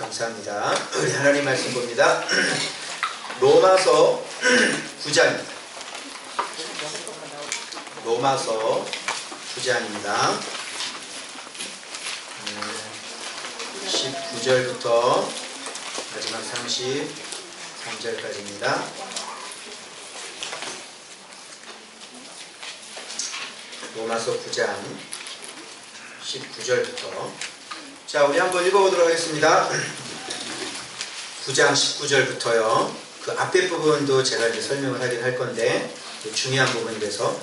감사합니다. 우리 하나님 말씀 봅니다. 로마서 9장입니다. 로마서 9장입니다. 19절부터 마지막 33절까지입니다. 로마서 9장 19절부터 자, 우리 한번 읽어보도록 하겠습니다. 9장 19절부터요. 그 앞에 부분도 제가 이제 설명을 하긴 할 건데 중요한 부분이라서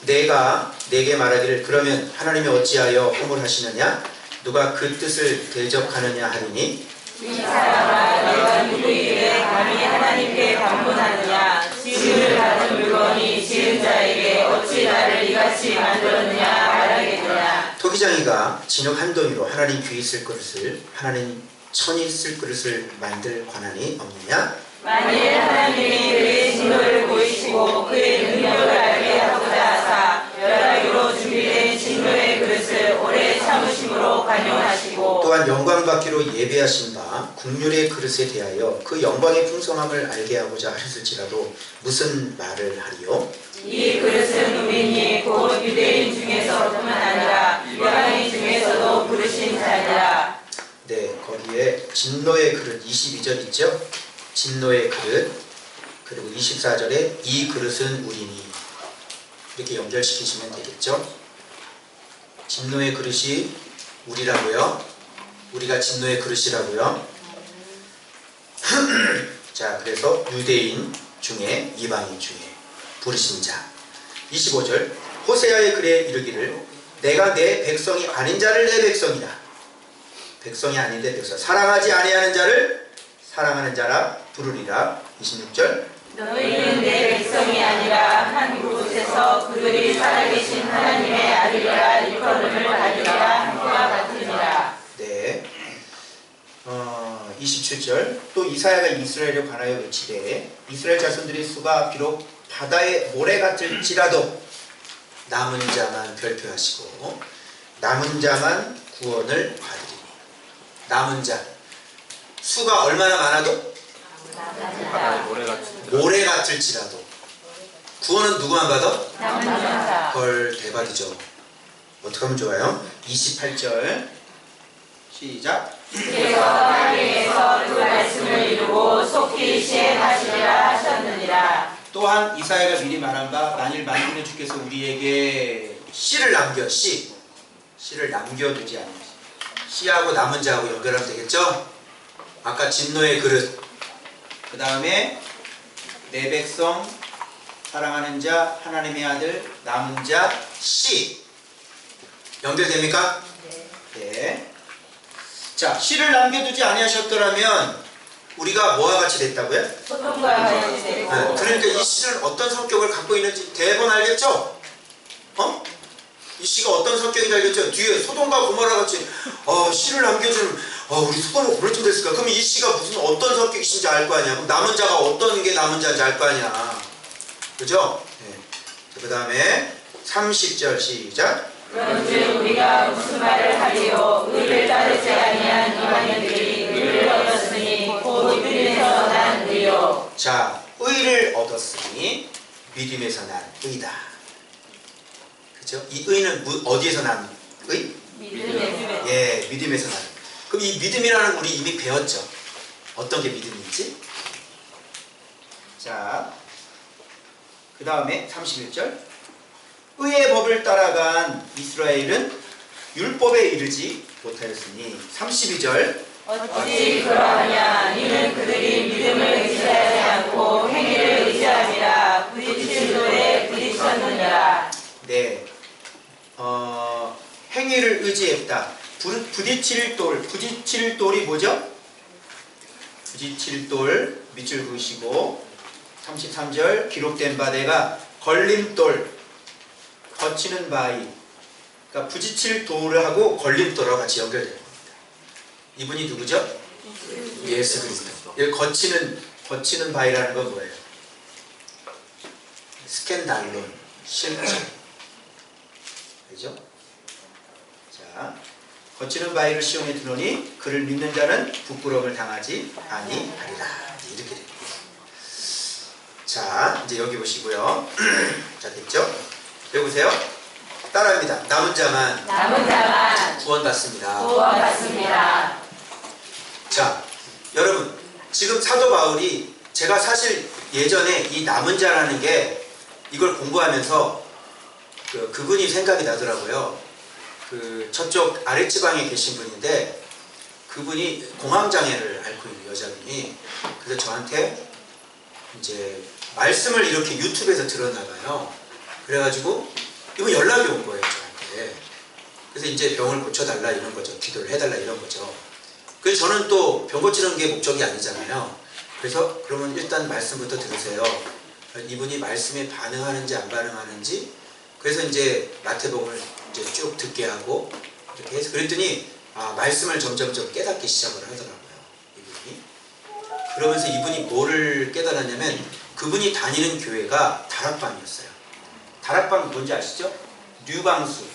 내가 내게 말하기를 그러면 하나님이 어찌하여 허물하시느냐 누가 그 뜻을 대적하느냐 하리니 이 사람아 너가 누구에게 감히 하나님께 반문하느냐 지음을 받은 물건이 지은 자에게 어찌 나를 이같이 만들었느냐 말하겠느냐. 토기장이가 진흙 한 더미로 하나님 귀에 쓸 그릇을 하나님 천이 쓸 그릇을 만들 권한이 없느냐. 만일 하나님이 그의 진노를 보이시고 그의 능력을 알게 하고자 하사 멸하기로 준비된 진노의 그릇을 오래 참으심으로 관용하시고 또한 영광 받기로 예배하신 바 국률의 그릇에 대하여 그 영광의 풍성함을 알게 하고자 하셨을지라도 무슨 말을 하리요? 이 그릇은 우리니 곧 유대인 중에서뿐만 아니라 이방인 중에서도 부르신 자니라. 네, 거기에 진노의 그릇 22절 있죠? 진노의 그릇, 그리고 24절에 이 그릇은 우리니 이렇게 연결시키시면 되겠죠? 진노의 그릇이 우리라고요. 우리가 진노의 그릇이라고요. 자, 그래서 유대인 중에 이방인 중에 부르신 자. 25절 호세아의 글에 이르기를 내가 내 백성이 아닌 자를 내 백성이라. 백성이 아닌데 백성. 사랑하지 아니하는 자를 사랑하는 자라 부르리라. 26절 너희는 내 백성이 아니라 한 곳에서 그들이 살아계신 하나님의 아들이라 일컬음을 받으리라 함과 같으니라. 네. 27절 또 이사야가 이스라엘에 관하여 외치되 이스라엘 자손들의 수가 비록 바다의 모래 같을지라도 남은 자만 별표하시고 남은 자만 구원을 받으리니. 남은 자 수가 얼마나 많아도 모래 같을지라도 구원은 누구만 받아? 남은 자. 헐 대박이죠. 어떻게 하면 좋아요? 28절 시작. 주께서 하나님께서 그 말씀을 이루고 속히 시행하시리라 하셨느니라. 또한 이사야가 미리 말한 바 만일 만군의 주께서 우리에게 씨를 남겨 씨를 남겨두지 않으시 씨하고 남은 자하고 연결하면 되겠죠? 아까 진노의 그릇 그 다음에 내 백성 사랑하는 자 하나님의 아들 남은 자 씨 연결됩니까? 네. 자, 씨를 남겨두지 아니하셨더라면 우리가 뭐와 같이 됐다고요? 소돔과 같이 되고. 그러니까 이 씨는 어떤 성격을 갖고 있는지 대번 알겠죠? 이 씨가 어떤 성격인지 알겠죠? 뒤에 소돔과 고모라 같이 씨를 남겨주는 우리 소돔과 고모라 좀 됐을까? 그럼 이 씨가 무슨 어떤 성격이신지 알 거 아니야? 그럼 남은 자가 어떤 게 남은 자인지 알 거 아니야? 그죠? 네. 그 다음에 30절 시작. 그런즉 우리가 무슨 말을 하리요? 의를 따르지 아니한 이방인들이 의를 얻었으니 곧 믿음에서 난 의요. 자, 의를 얻었으니 믿음에서 난 의다. 그죠? 이 의는 어디에서 난 의? 믿음에서. 예, 믿음에서 난. 그럼 이 믿음이라는 우리 이미 배웠죠? 어떤 게 믿음인지? 자, 그 다음에 31절 의의 법을 따라간 이스라엘은 율법에 이르지 못하였으니 32절 어찌 그러하냐? 이는 그들이 믿음을 의지하지 않고 행위를 의지함이라 부딪힐 돌에 부딪혔느니라. 네, 행위를 의지했다. 부딪힐 돌이 뭐죠? 부딪힐 돌 밑줄 그으시고 33절 기록된 바 내가 걸림돌 거치는 바위 그러니까 부딪힐 돌하고 걸림돌하고 같이 연결되는 겁니다. 이분이 누구죠? 예수 그리스도. 여기 거치는 바위라는 건 뭐예요? 스캔달론 실제 그죠? 자 거치는 바위를 시온에 두노니 그를 믿는 자는 부끄러움을 당하지 아니하리라. 이렇게 됩니다. 자, 이제 여기 보시고요. 자, 됐죠? 여기 보세요. 따라합니다. 남은 자만 구원받습니다. 자, 여러분, 지금 사도 바울이 제가 사실 예전에 이 남은 자라는 게 이걸 공부하면서 그분이 생각이 나더라고요. 저쪽 아랫지방에 계신 분인데 그분이 공황장애를 앓고 있는 여자분이, 그래서 저한테 이제 말씀을 이렇게 유튜브에서 들었나봐요. 그래가지고 이번 연락이 온 거예요, 저한테. 그래서 이제 병을 고쳐달라 이런 거죠. 기도를 해달라 이런 거죠. 그래서 저는 또 병 고치는 게 목적이 아니잖아요. 그래서 그러면 일단 말씀부터 들으세요. 이분이 말씀에 반응하는지 안 반응하는지, 그래서 이제 마태복음을 이제 쭉 듣게 하고 이렇게 해서 그랬더니 말씀을 점점점 깨닫기 시작을 하더라고요, 이분이. 그러면서 이분이 뭐를 깨달았냐면 그분이 다니는 교회가 다락방이었어요. 다락방 뭔지 아시죠? 뉴방수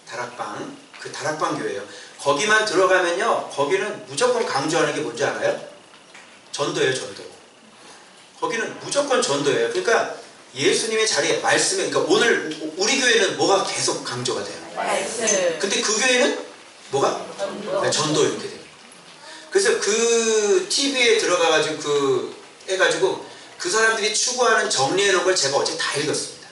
다락방, 그 다락방 교회예요. 거기만 들어가면요, 거기는 무조건 강조하는 게 뭔지 알아요? 전도예요, 전도. 거기는 무조건 전도예요. 그러니까 예수님의 자리에 말씀에, 그러니까 오늘 우리 교회는 뭐가 계속 강조가 돼요? 말씀. 근데 그 교회는 뭐가? 전도. 전도 이렇게 돼요. 그래서 그 TV에 들어가가지고 해가지고 그 사람들이 추구하는 정리해 놓은 걸 제가 어제 다 읽었습니다.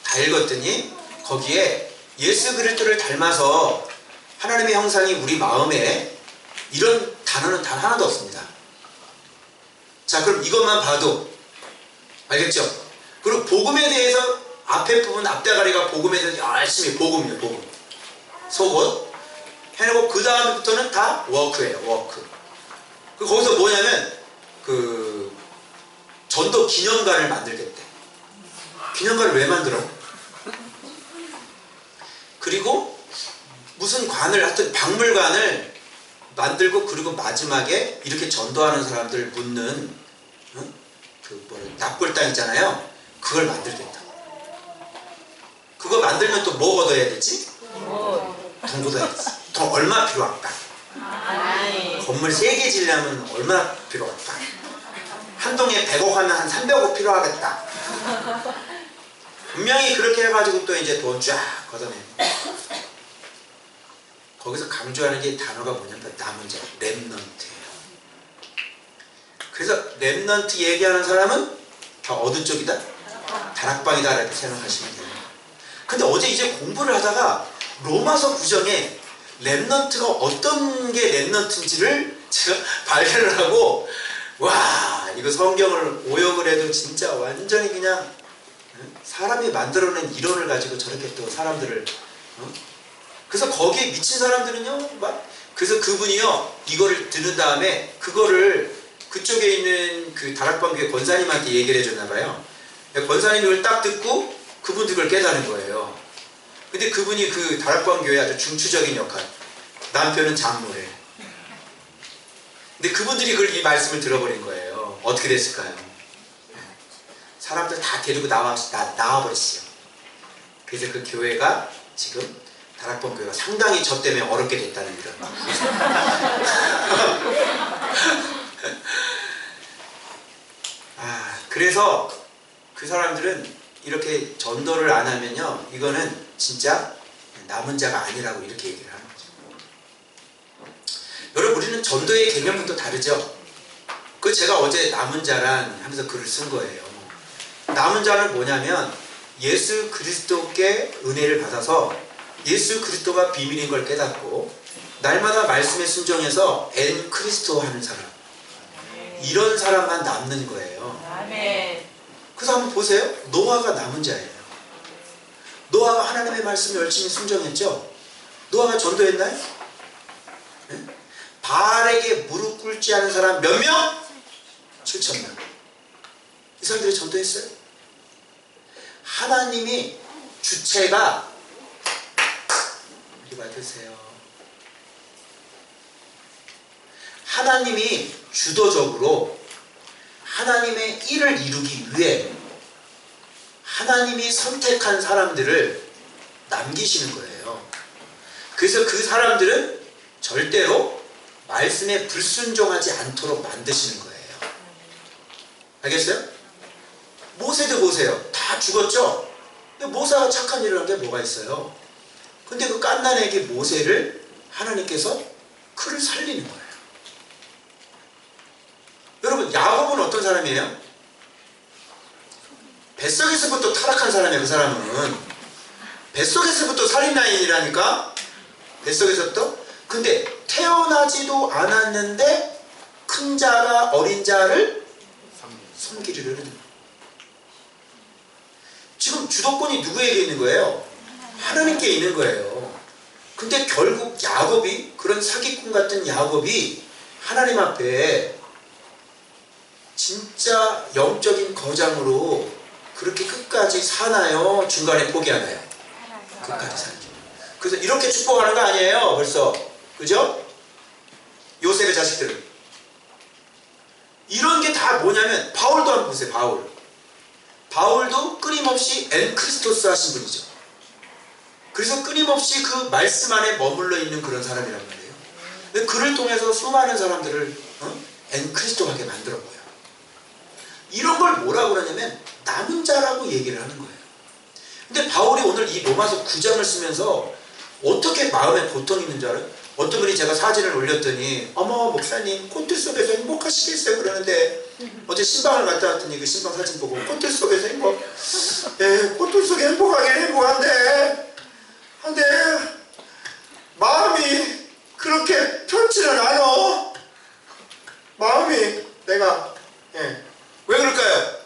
다 읽었더니 거기에 예수 그리스도를 닮아서 하나님의 형상이 우리 마음에, 이런 단어는 단 하나도 없습니다. 자, 그럼 이것만 봐도 알겠죠? 그리고 복음에 대해서 앞에 부분, 앞대가리가 복음에 대해서 열심히 복음이에요, 복음. 속옷 해놓고 그 다음부터는 다 워크예요, 워크. 거기서 뭐냐면 전도 기념관을 만들겠대. 기념관을 왜 만들어? 그리고 무슨 관을, 하여튼 박물관을 만들고, 그리고 마지막에 이렇게 전도하는 사람들 묻는 납골당 있잖아요. 그걸 만들겠다. 그거 만들면 또 뭐 얻어야 되지? 돈 얻어야지. 돈 얼마 필요할까? 건물 3개 지려면 얼마 필요할까? 한 동에 100억 하면 한 300억 필요하겠다. 분명히 그렇게 해가지고 또 이제 돈 쫙 걷어내. 거기서 강조하는 게 단어가 뭐냐면 남은 자, 렘넌트예요. 그래서 렘넌트 얘기하는 사람은 다 어느 쪽이다? 다락방이다 이렇게 생각하시면 돼요. 근데 어제 이제 공부를 하다가 로마서 9장에 렘넌트가 어떤 게 렘넌트인지를 제가 발견을 하고, 와, 이거 성경을 오역을 해도 진짜 완전히 그냥 사람이 만들어낸 이론을 가지고 저렇게 또 사람들을 그래서 거기에 미친 사람들은요, 그래서 그분이요, 이거를 들은 다음에 그거를 그쪽에 있는 그 다락방 교회 권사님한테 얘기를 해줬나봐요. 권사님이 이걸 딱 듣고 그분들 그걸 깨닫는 거예요. 근데 그분이 그 다락방 교회 아주 중추적인 역할, 남편은 장로래. 근데 그분들이 이 말씀을 들어버린 거예요. 어떻게 됐을까요? 사람들 다 데리고 나와버렸어요. 그래서 그 교회가 지금 다락방 교회가 상당히 저 때문에 어렵게 됐다는 이런. 그래서 그 사람들은 이렇게 전도를 안 하면요, 이거는 진짜 남은 자가 아니라고 이렇게 얘기를 하는 거죠. 여러분, 우리는 전도의 개념부터 다르죠. 그 제가 어제 남은 자란 하면서 글을 쓴 거예요. 남은 자는 뭐냐면 예수 그리스도께 은혜를 받아서 예수 그리스도가 비밀인 걸 깨닫고 날마다 말씀에 순종해서 엔 크리스토 하는 사람, 이런 사람만 남는 거예요. 아멘. 그래서 한번 보세요. 노아가 남은 자예요. 노아가 하나님의 말씀에 열심히 순종했죠. 노아가 전도했나요? 네? 바알에게 무릎 꿇지 않은 사람 몇 명? 7,000명. 이 사람들이 전도했어요. 하나님이 주체가, 이리 와주세요. 하나님이 주도적으로 하나님의 일을 이루기 위해 하나님이 선택한 사람들을 남기시는 거예요. 그래서 그 사람들은 절대로 말씀에 불순종하지 않도록 만드시는 거예요. 알겠어요? 모세도 보세요. 다 죽었죠? 근데 모세가 착한 일을 한 게 뭐가 있어요? 근데 그 갓난애기 모세를 하나님께서 그를 살리는 거예요. 여러분, 야곱은 어떤 사람이에요? 뱃속에서부터 타락한 사람이에요. 그 사람은 뱃속에서부터 살인라인이라니까. 뱃속에서부터. 근데 태어나지도 않았는데 큰 자가 어린 자를 섬기려는 거예요. 지금 주도권이 누구에게 있는 거예요? 하나님께 있는 거예요. 근데 결국 야곱이, 그런 사기꾼 같은 야곱이 하나님 앞에 진짜 영적인 거장으로 그렇게 끝까지 사나요? 중간에 포기하나요? 끝까지 살죠. 그래서 이렇게 축복하는 거 아니에요, 벌써. 그죠? 요셉의 자식들은. 이런 게 다 뭐냐면, 바울도 한번 보세요, 바울. 바울도 끊임없이 엔크리스토스 하신 분이죠. 그래서 끊임없이 그 말씀 안에 머물러 있는 그런 사람이란 말이에요. 근데 그를 통해서 수많은 사람들을 엔크리스토하게 만들었고요. 이런 걸 뭐라고 그러냐면 남은 자라고 얘기를 하는 거예요. 근데 바울이 오늘 이 로마서 9장을 쓰면서 어떻게 마음에 고통이 있는 줄 알아요? 어떤 분이 제가 사진을 올렸더니 어머 목사님 코트 속에서 행복하시겠어요 그러는데 어제 신방을 갔다 왔더니 그 신방 사진 보고 코트 속에서 코트 속에 행복하긴 행복한데 근데 마음이 그렇게 편치는 않아. 마음이 내가 왜 그럴까요?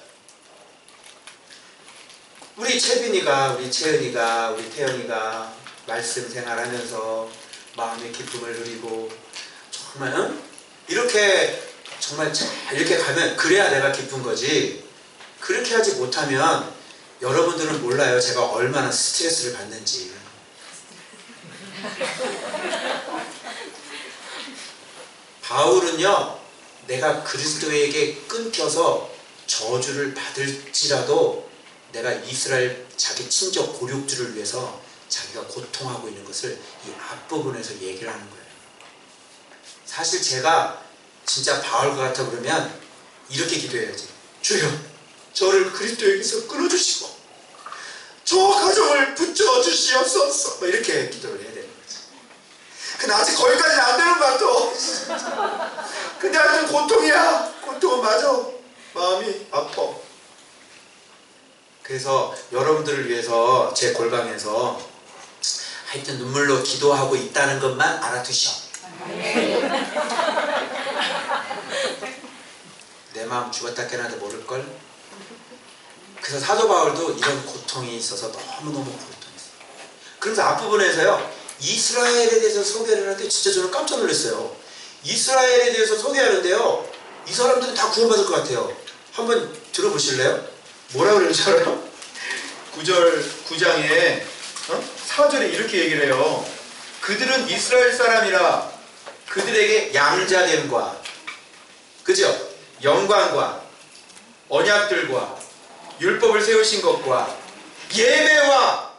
우리 채빈이가, 우리 채은이가, 우리 태연이가 말씀 생활하면서 마음의 기쁨을 누리고 정말 이렇게 정말 잘 이렇게 가면 그래야 내가 기쁜 거지. 그렇게 하지 못하면 여러분들은 몰라요. 제가 얼마나 스트레스를 받는지. 바울은요, 내가 그리스도에게 끊겨서 저주를 받을지라도 내가 이스라엘 자기 친족 고륙주를 위해서 자기가 고통하고 있는 것을 이 앞부분에서 얘기를 하는 거예요. 사실 제가 진짜 바울과 같아 그러면 이렇게 기도해야지. 주여, 저를 그리스도에게서 끊어주시고 저 가정을 붙여주시옵소서. 뭐 이렇게 기도를 해야 되는 거지. 근데 아직 거기까지는 안 되는 것 같아. 근데 하여튼 고통이야. 고통은 맞아. 마음이 아파. 그래서 여러분들을 위해서 제 골방에서 하여튼 눈물로 기도하고 있다는 것만 알아두셔. 내 마음 죽었다 깨나도 모를걸. 그래서 사도 바울도 이런 고통이 있어서 너무너무 고통했어요. 그래서 앞부분에서요, 이스라엘에 대해서 소개를 하는데 진짜 저는 깜짝 놀랐어요. 이스라엘에 대해서 소개하는데요, 이 사람들은 다 구원받을 것 같아요. 한번 들어보실래요? 뭐라 그러는지 알아요? 9장에 4절에 이렇게 얘기를 해요. 그들은 이스라엘 사람이라 그들에게 양자됨과, 그죠? 영광과 언약들과 율법을 세우신 것과 예배와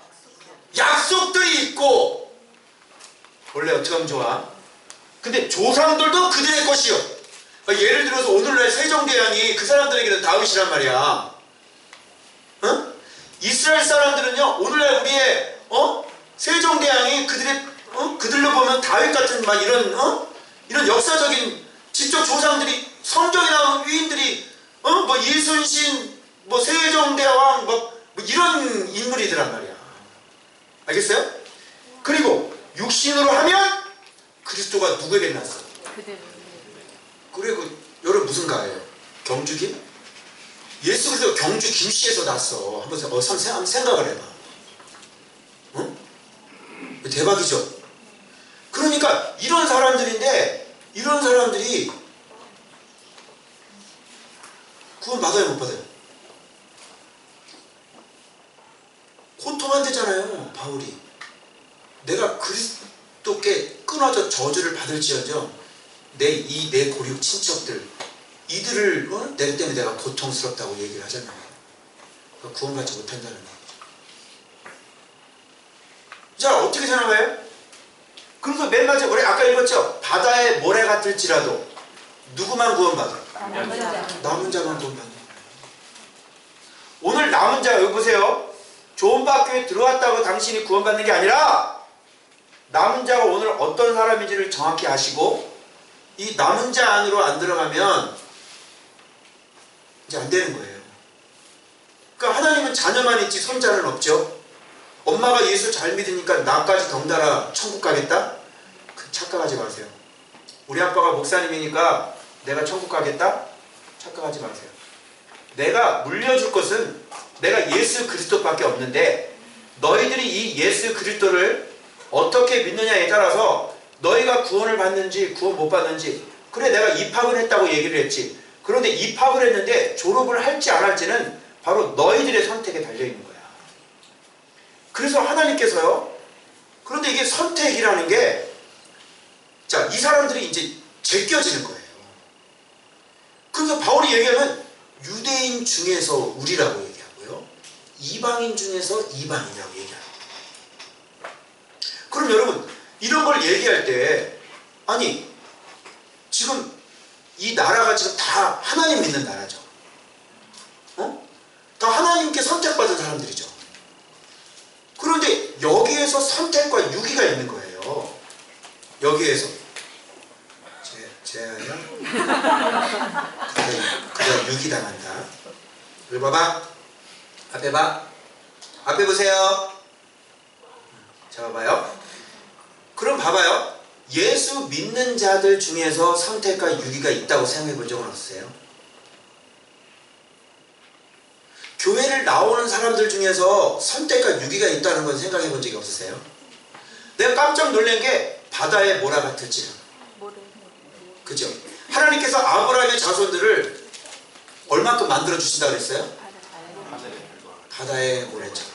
약속들이 있고, 원래 어떻게 하면 좋아? 근데 조상들도 그들의 것이요. 그러니까 예를 들어서 오늘날 세종대왕이 그 사람들에게는 다윗이란 말이야. 이스라엘 사람들은요, 오늘날 우리의 세종대왕이 그들로 보면 다윗 같은 막 이런 역사적인 직접 조상들이, 성경에 나오는 위인들이 뭐 이순신, 뭐 세종대왕 뭐 이런 인물이더란 말이야. 알겠어요? 그리고 육신으로 하면 그리스도가 누구에게 났어? 그리고 여러분 무슨 가예요? 경주김? 예수 그리스도 경주 김씨에서 났어. 한번 생각을 해봐. 대박이죠? 그러니까 이런 사람들인데, 이런 사람들이 구원 받아요, 못 받아요? 고통한대잖아요, 바울이. 내가 그리스도께 끊어져 저주를 받을지언정 내 고륙 친척들, 이들을 내 때문에 내가 고통스럽다고 얘기를 하잖아요. 구원받지 못한다는 거죠. 자, 어떻게 생각해요? 그래서 맨 마지막에 우리 아까 읽었죠? 바다의 모래 같을지라도 누구만 구원받아? 남은 자만 구원받는 거예요. 오늘 남은 자 여기 보세요. 조은박교에 들어왔다고 당신이 구원받는 게 아니라 남은 자가 오늘 어떤 사람인지를 정확히 아시고 이 남은 자 안으로 안 들어가면 이제 안 되는 거예요. 그러니까 하나님은 자녀만 있지 손자는 없죠. 엄마가 예수 잘 믿으니까 나까지 덩달아 천국 가겠다? 그 착각하지 마세요. 우리 아빠가 목사님이니까 내가 천국 가겠다? 착각하지 마세요. 내가 물려줄 것은 내가 예수 그리스도밖에 없는데 너희들이 이 예수 그리스도를 어떻게 믿느냐에 따라서 너희가 구원을 받는지 구원 못 받는지 그래 내가 입학을 했다고 얘기를 했지. 그런데 입학을 했는데 졸업을 할지 안 할지는 바로 너희들의 선택에 달려있는 거야. 그래서 하나님께서요. 그런데 이게 선택이라는 게 자, 이 사람들이 이제 제껴지는 거예요. 그래서 바울이 얘기하면 유대인 중에서 우리라고 얘기하고요. 이방인 중에서 이방인이라고 얘기합니다. 그럼 여러분 이런 걸 얘기할 때 아니 지금 이 나라가 지금 다 하나님 믿는 나라죠. 다 하나님께 선택받은 사람들이죠. 그런데 여기에서 선택과 유기가 있는 거예요. 여기에서 제아야 그냥 유기당한다. 여기 봐봐. 앞에 봐. 앞에 보세요. 자 봐봐요. 그럼 봐봐요. 예수 믿는 자들 중에서 선택과 유기가 있다고 생각해 본 적은 없으세요? 교회를 나오는 사람들 중에서 선택과 유기가 있다는 건 생각해 본 적이 없으세요? 내가 깜짝 놀란 게 바다의 모라 같을지라. 그죠? 하나님께서 아브라함의 자손들을 얼마큼 만들어 주신다고 그랬어요? 바다의 모래처럼.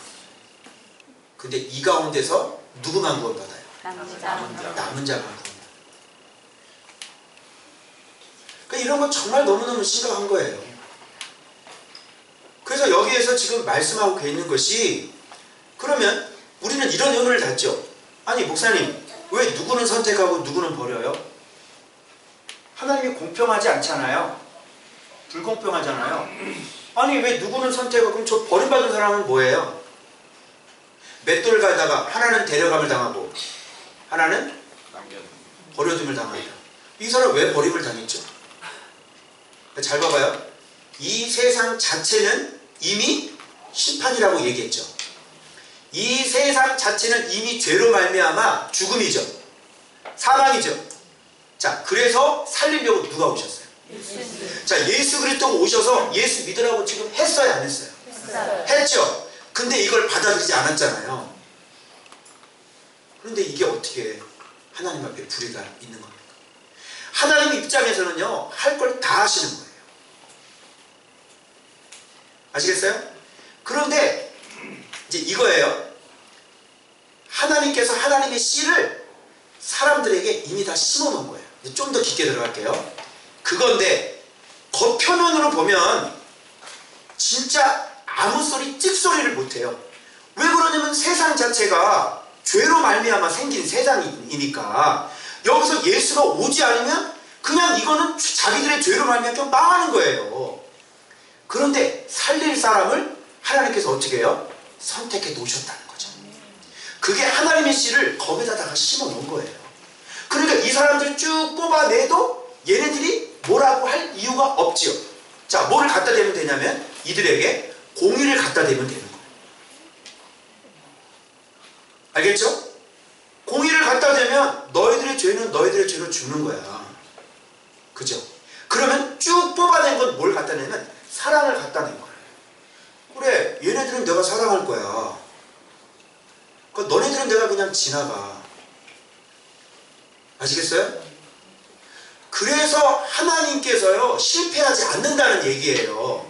근데 이 가운데서 누구만 구원받아요? 남은 자만 구원받아요. 그러니까 이런 건 정말 너무너무 심각한 거예요. 그래서 여기에서 지금 말씀하고 있는 것이 그러면 우리는 이런 의문을 갖죠. 아니 목사님 왜 누구는 선택하고 누구는 버려요? 하나님이 공평하지 않잖아요. 불공평하잖아요. 아니 왜 누구는 선택하고 그럼 저 버림받은 사람은 뭐예요? 맷돌을 갈다가 하나는 데려감을 당하고 하나는 버려둠을 당한다. 이 사람 왜 버림을 당했죠? 잘 봐봐요. 이 세상 자체는 이미 심판이라고 얘기했죠. 이 세상 자체는 이미 죄로 말미암아 죽음이죠. 사망이죠. 자, 그래서 살리려고 누가 오셨어요? 자, 예수 그리스도가 오셔서 예수 믿으라고 지금 했어요, 안 했어요? 했죠. 근데 이걸 받아들이지 않았잖아요. 그런데 이게 어떻게 하나님 앞에 불의가 있는 겁니까? 하나님 입장에서는요, 할 걸 다 하시는 거예요. 아시겠어요? 그런데 이제 이거예요. 하나님께서 하나님의 씨를 사람들에게 이미 다 심어 놓은 거예요. 좀 더 깊게 들어갈게요. 그건데 겉표면으로 보면 진짜 아무 소리 찍소리를 못해요. 왜 그러냐면 세상 자체가 죄로 말미암아 생긴 세상이니까 여기서 예수가 오지 않으면 그냥 이거는 자기들의 죄로 말미암아 좀 망하는 거예요. 그런데 살릴 사람을 하나님께서 어떻게 해요? 선택해 놓으셨다는 거죠. 그게 하나님의 씨를 거기다가 심어 놓은 거예요. 그러니까 이 사람들 쭉 뽑아내도 얘네들이 뭐라고 할 이유가 없지요. 자, 뭐를 갖다 대면 되냐면 이들에게 공의를 갖다 대면 되는 거예요. 알겠죠? 공의를 갖다 대면 너희들의 죄는 너희들의 죄로 죽는 거야. 그죠? 그러면 쭉 뽑아낸 건 뭘 갖다 내면 사랑을 갖다 낸 거예요. 그래, 얘네들은 내가 사랑할 거야. 그러니까 너네들은 내가 그냥 지나가. 아시겠어요? 그래서 하나님께서요 실패하지 않는다는 얘기예요.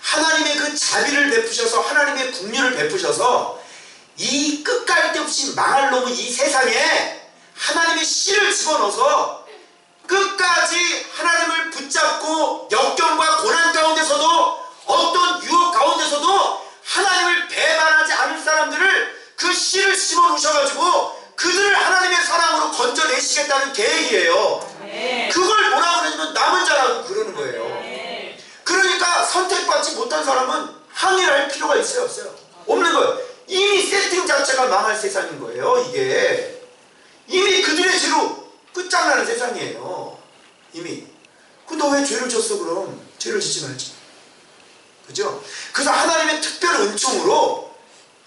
하나님의 그 자비를 베푸셔서 하나님의 긍휼을 베푸셔서 이 끝갈 데 없이 망할 놈의 이 세상에 하나님의 씨를 집어넣어서 끝까지 하나님을 붙잡고 역경과 고난 가운데서도 어떤 유혹 가운데서도 하나님을 배반하지 않을 사람들을 그 씨를 심어 놓으셔가지고 그들을 하나님의 사랑으로 내시겠다는 계획이에요. 그걸 뭐라고 그러냐면 남은 자라고 그러는 거예요. 그러니까 선택받지 못한 사람은 항의를 할 필요가 있어요, 없어요? 없는 거예요. 이미 세팅 자체가 망할 세상인 거예요. 이게 이미 그들의 죄로 끝장나는 세상이에요. 이미. 너 왜 죄를 졌어? 그럼 죄를 짓지 말지. 그죠? 그래서 하나님의 특별 은총으로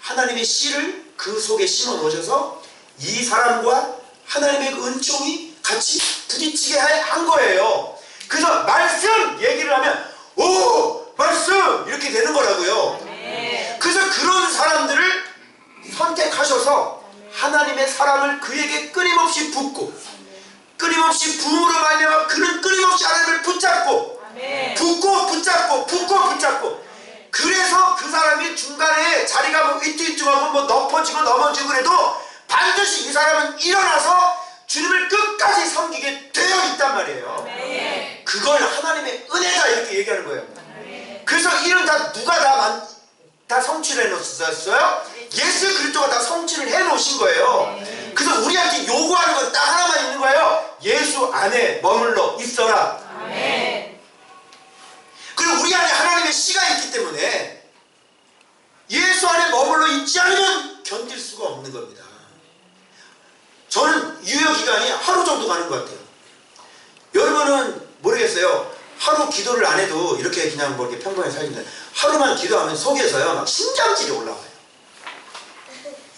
하나님의 씨를 그 속에 심어 놓으셔서 이 사람과 하나님의 그 은총이 같이 부딪히게 한 거예요. 그래서 말씀 얘기를 하면 오! 말씀! 이렇게 되는 거라고요. 그래서 그런 사람들을 선택하셔서 하나님의 사람을 그에게 끊임없이 붓고 끊임없이 부음으로 말미암아 그는 끊임없이 하나님을 붙잡고 붙고 붙잡고 붙고 붙잡고 그래서 그 사람이 중간에 자리가 뭐 위태위태하고 뭐 엎어지고 넘어지고 그래도 반드시 이 사람은 일어나서 주님을 끝까지 섬기게 되어 있단 말이에요. 그걸 하나님의 은혜다 이렇게 얘기하는 거예요. 그래서 이런 다 누가 다 성취를 해놓으셨어요? 예수 그리스도가 다 성취를 해놓으신 거예요. 그래서 우리한테 요구하는 건 딱 하나만 있는 거예요. 예수 안에 머물러 있어라. 그리고 우리 안에 하나님의 씨가 있기 때문에 예수 안에 머물러 있지 않으면 견딜 수가 없는 겁니다. 저는 유효기간이 하루 정도 가는 것 같아요. 여러분은 모르겠어요. 하루 기도를 안 해도 이렇게 그냥 뭐 이렇게 평범하게 살는데 하루만 기도하면 속에서요 막 심장질이 올라와요.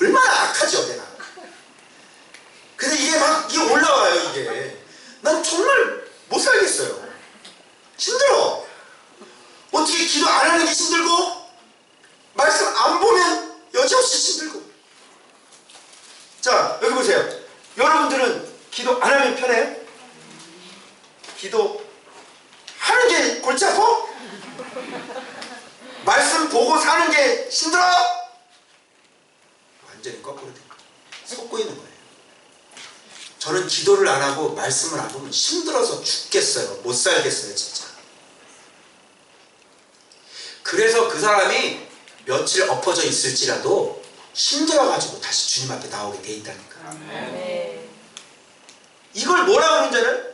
얼마나 악하죠 내가. 근데 이게 막 이게 올라와요 이게. 난 정말 못 살겠어요. 힘들어. 어떻게 기도 안 하는 게 힘들고 말씀 안 보면 여지없이 힘들고. 자 여기 보세요. 여러분들은 기도 안 하면 편해요? 기도 하는 게 골치 아파? 말씀 보고 사는 게 힘들어? 완전히 거꾸로 된 거예요. 섞고 있는 거예요. 저는 기도를 안 하고 말씀을 안 보면 힘들어서 죽겠어요. 못 살겠어요 진짜. 그래서 그 사람이 며칠 엎어져 있을지라도 힘들어가지고 다시 주님 앞에 나오게 돼 있다니까. 이걸 뭐라고 하는 줄 알아요?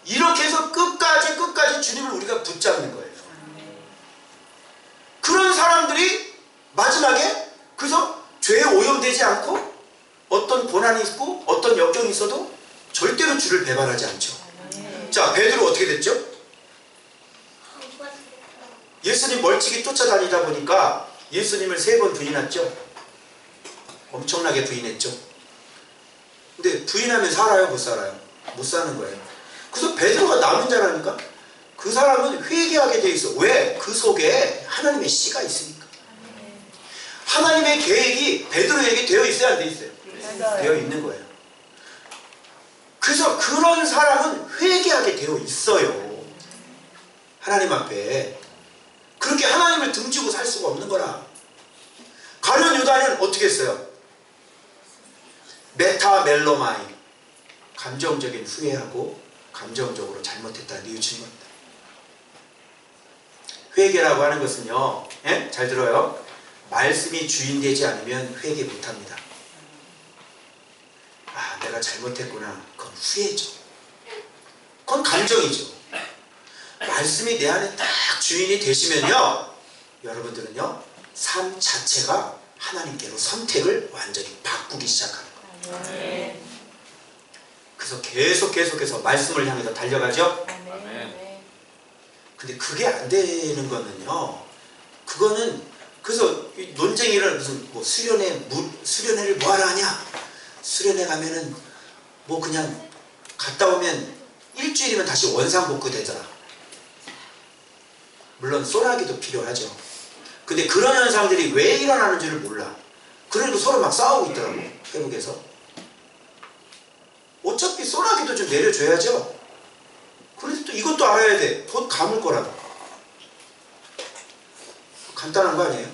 이렇게 해서 끝까지 주님을 우리가 붙잡는 거예요. 그런 사람들이 마지막에 그래서 죄에 오염되지 않고 어떤 고난이 있고 어떤 역경이 있어도 절대로 주를 배반하지 않죠. 자 베드로 어떻게 됐죠? 예수님 멀찍이 쫓아다니다 보니까 예수님을 3번 부인했죠. 엄청나게 부인했죠. 근데 부인하면 살아요? 못 살아요? 못 사는 거예요. 그래서 베드로가 남은 자라니까 그 사람은 회개하게 돼 있어. 왜? 그 속에 하나님의 씨가 있으니까. 하나님의 계획이 베드로에게 되어 있어야 안 돼 있어요? 되어 있는 거예요. 그래서 그런 사람은 회개하게 되어 있어요. 하나님 앞에. 그렇게 하나님을 등지고 살 수가 없는 거라. 가룟 유다는 어떻게 했어요? 메타멜로마이, 감정적인 후회하고 감정적으로 잘못했다 뉘우친 겁니다. 회개라고 하는 것은요, 예? 잘 들어요. 말씀이 주인되지 않으면 회개 못합니다. 아, 내가 잘못했구나. 그건 후회죠. 그건 감정이죠. 말씀이 내 안에 딱 주인이 되시면요, 여러분들은요, 삶 자체가 하나님께로 선택을 완전히 바꾸기 시작하는 거예요. 그래서 계속해서 말씀을 향해서 달려가죠. 근데 그게 안 되는 거는요, 그거는 그래서 논쟁이를 무슨 뭐 수련회를 뭐하러 하냐? 수련회 가면은 뭐 그냥 갔다 오면 일주일이면 다시 원상복구 되잖아. 물론 소나기도 필요하죠. 근데 그런 현상들이 왜 일어나는지를 몰라. 그래도 서로 막 싸우고 있더라고, 회복에서. 어차피 소나기도 좀 내려줘야죠. 그래서 또 이것도 알아야 돼. 곧 감을 거라고. 간단한 거 아니에요?